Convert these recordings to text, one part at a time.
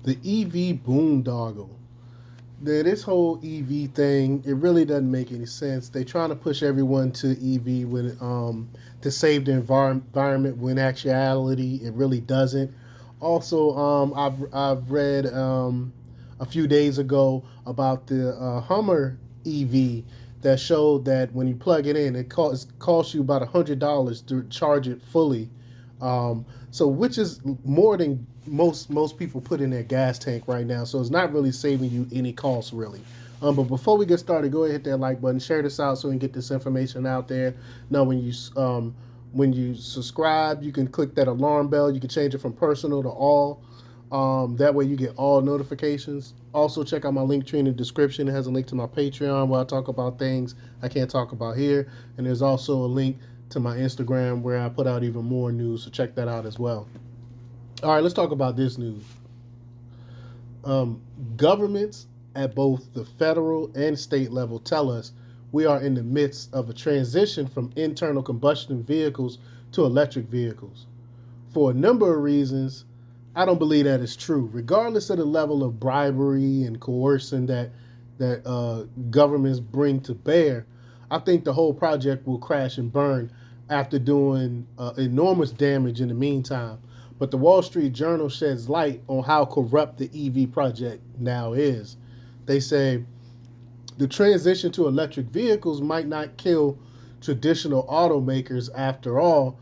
The EV Boondoggle. This whole EV thing, it really doesn't make any sense. They're trying to push everyone to EV to save the environment when actuality it really doesn't. Also, I've read a few days ago about the Hummer EV that showed that when you plug it in, it costs you about $100 to charge it fully. So which is more than most people put in their gas tank right now. So it's not really saving you any cost really. But before we get started, go ahead and hit that like button, share this out so we can get this information out there. Now, when you subscribe, you can click that alarm bell. You can change it from personal to all. That way, you get all notifications. Also, check out my link tree in the description. It has a link to my Patreon where I talk about things I can't talk about here, and there's also a link to my Instagram where I put out even more news. So check that out as well. All right, let's talk about this news. Um, Governments at both the federal and state level tell us we are in the midst of a transition from internal combustion vehicles to electric vehicles. For a number of reasons, I don't believe that is true. Regardless of the level of bribery and coercion that governments bring to bear, I think the whole project will crash and burn after doing enormous damage in the meantime. But the Wall Street Journal sheds light on how corrupt the EV project now is. They say the transition to electric vehicles might not kill traditional automakers after all,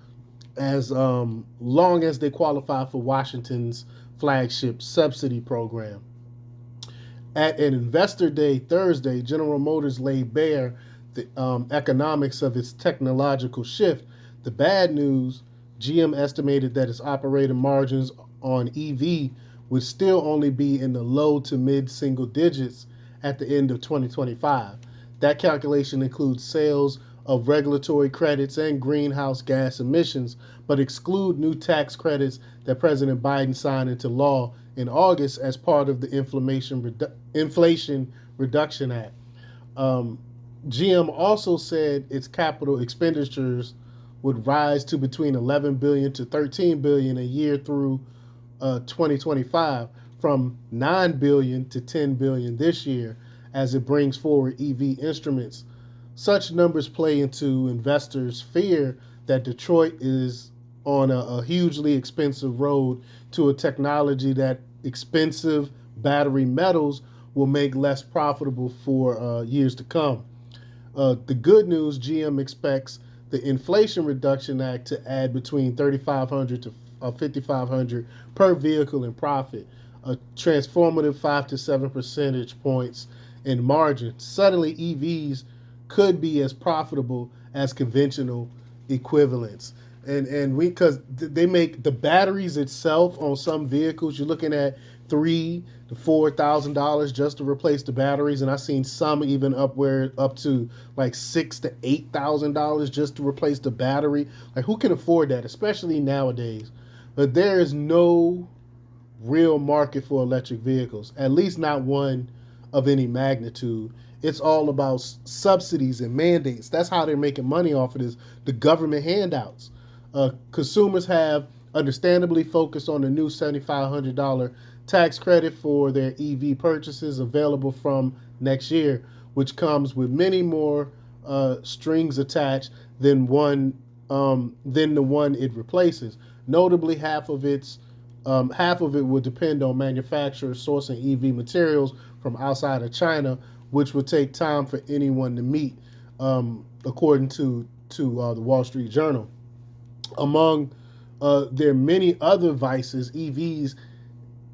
as long as they qualify for Washington's flagship subsidy program. At an investor day Thursday, General Motors laid bare the economics of its technological shift. The bad news: GM estimated that its operating margins on EV would still only be in the low to mid single digits at the end of 2025. That calculation includes sales of regulatory credits and greenhouse gas emissions, but exclude new tax credits that President Biden signed into law in August as part of the Inflation Reduction Act. Um, GM also said its capital expenditures would rise to between 11 billion to 13 billion a year through 2025, from 9 billion to 10 billion this year, as it brings forward EV instruments. Such numbers play into investors' fear that Detroit is on a hugely expensive road to a technology that expensive battery metals will make less profitable for years to come. The good news: GM expects the Inflation Reduction Act to add between 3,500 to 5,500 per vehicle in profit, a transformative 5 to 7 percentage points in margin. Suddenly, EVs could be as profitable as conventional equivalents. And we, because they make the batteries itself on some vehicles, you're looking at $3,000 to $4,000 just to replace the batteries, and I've seen some even up to like $6,000 to $8,000 just to replace the battery. Like, who can afford that, especially nowadays? But there is no real market for electric vehicles, at least not one of any magnitude. It's all about subsidies and mandates. That's how they're making money off of this, the government handouts. Consumers have understandably focused on the new $7,500 tax credit for their EV purchases available from next year, which comes with many more strings attached than the one it replaces. Notably, half of it would depend on manufacturers sourcing EV materials from outside of China, which would take time for anyone to meet, according to the Wall Street Journal. Among their many other vices, EVs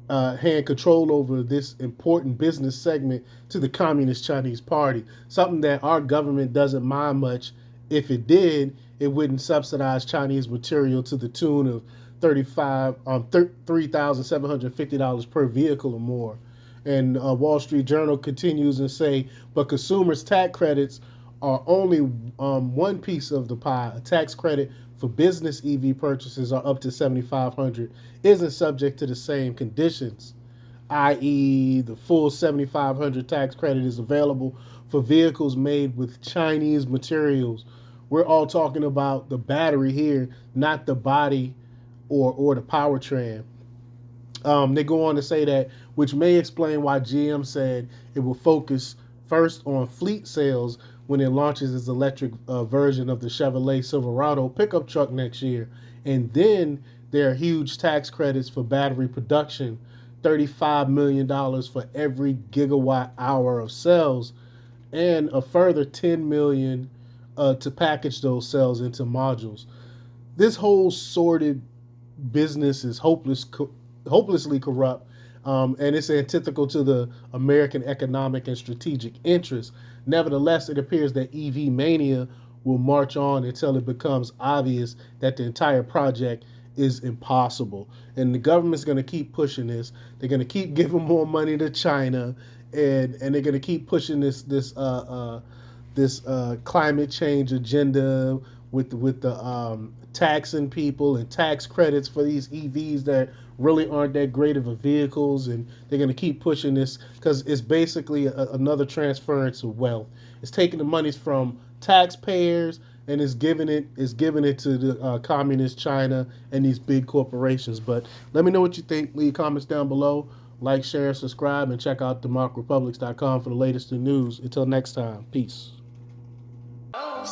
hand control over this important business segment to the Communist Chinese Party, something that our government doesn't mind much. If it did, it wouldn't subsidize Chinese material to the tune of $3,750 per vehicle or more. And Wall Street Journal continues and say, but consumers' tax credits are only one piece of the pie. A tax credit for business EV purchases are up to 7,500 isn't subject to the same conditions, i.e., the full 7,500 tax credit is available for vehicles made with Chinese materials. We're all talking about the battery here, not the body or the powertrain. They go on to say that, which may explain why GM said it will focus first on fleet sales when it launches its electric version of the Chevrolet Silverado pickup truck next year. And then there are huge tax credits for battery production, $35 million dollars for every gigawatt hour of cells, and a further 10 million to package those cells into modules. This whole sordid business is hopelessly corrupt, and it's antithetical to the American economic and strategic interests. Nevertheless, it appears that EV mania will march on until it becomes obvious that the entire project is impossible. And the government's going to keep pushing this. They're going to keep giving more money to China, and they're going to keep pushing this climate change agenda with the taxing people and tax credits for these EVs that really aren't that great of a vehicles, and they're going to keep pushing this because it's basically another transference of wealth. It's taking the monies from taxpayers and is giving it to the communist China and these big corporations. But let me know what you think. Leave comments down below. Like, share, subscribe, and check out democrepublics.com for the latest news. Until next time, peace. Oh,